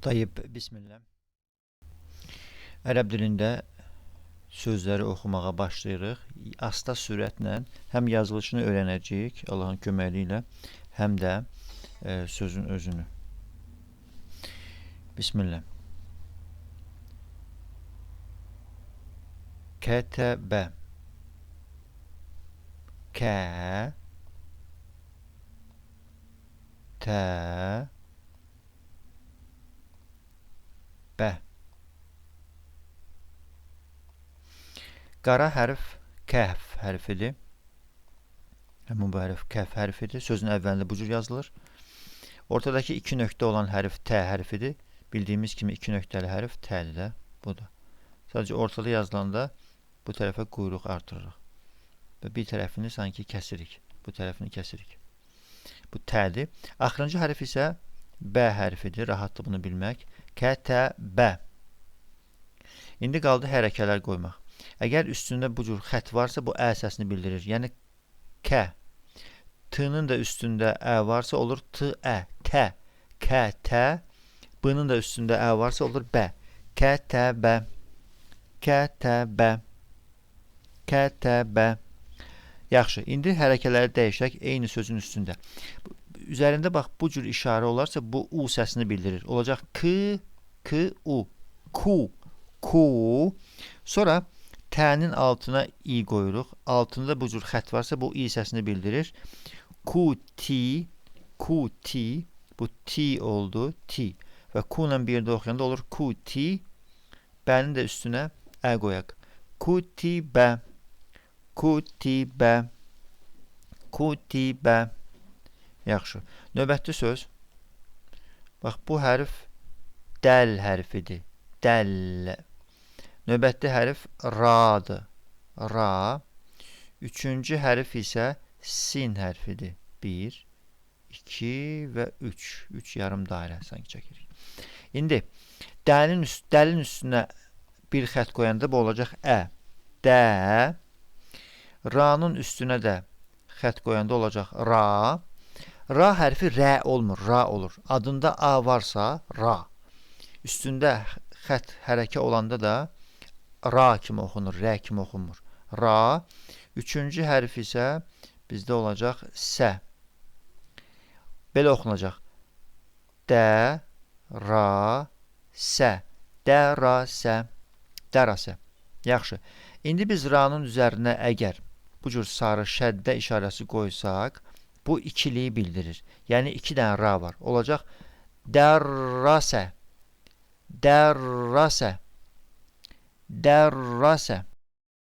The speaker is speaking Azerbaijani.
Tayyip, bismillah. Ərəb dilində sözləri oxumağa başlayırıq. Asta sürətlə həm yazılışını öyrənəcəyik Allahın köməkliyi ilə, həm də sözün özünü. Bismillah. Kətəbə. Kə. Tə. Bə. Qara hərf kəhf hərfidir. Həmin bu hərf kəhf hərfidir. Sözün əvvəlində bu cür yazılır. Ortadakı iki nöqtə olan hərf T hərfidir. Bildiyimiz kimi iki nöqtəli hərf T'dir də. Bu da. Sadəcə ortada yazılanda bu tərəfə quyruq artırırıq. Və bir tərəfini sanki kəsirik. Bu tərəfini kəsirik. Bu T'dir. Axırıncı hərf isə B hərfidir. Rahatdır bunu bilmək. Kətəbə. İndi qaldı hərəkələr qoymaq. Əgər üstündə bu cür xət varsa, bu ə səsini bildirir. Yəni kə. T'nın da üstündə ə varsa olur t-ə. Tə. Kə, tə. B-nın da üstündə ə varsa olur bə. Kətəbə. Kətəbə. Kətəbə. Yaxşı. İndi hərəkələri dəyişək eyni sözün üstündə. Üzərində bax bu cür işarə olarsa bu u səsini bildirir. Olacaq k, k, u. Ku. Ku. Sonra T'nin altına i qoyuruq. Altında bu cür xət varsa bu i səsini bildirir. Ku, ti, ku, ti. Bu ti oldu, ti. Və ku ilə birdə oxuyanda olur ku, ti. Bənin də üstünə ə qoyaq. Kutibə. Kutibə. Kutibə. Yaxşı. Növbətli söz. Bax, bu hərf dəl hərfidir. Dəl. Növbətli hərf ra'dır. Ra. Üçüncü hərf isə sin hərfidir. 1, 2 və 3. 3 yarım dairə sanki çəkirik. İndi dəlin üstünə bir xət qoyanda bu olacaq ə. Də. Ra'nın üstünə də xət qoyanda olacaq ra. Ra hərfi rə olmur, ra olur. Adında a varsa ra. Üstündə xət hərəkə olanda da ra kimi oxunur, rə kimi oxunmur. Ra. Üçüncü hərf isə bizdə olacaq sə. Belə oxunacaq. Də, ra, sə. Dərasə. Dərasə. Yaxşı. İndi biz ra'nın üzərinə əgər bu cür sarı şəddə işarəsi qoysaq, bu ikiliyi bildirir. Yəni iki dənə ra var. Olacaq dərrasə. Dərrasə. Dərrasə.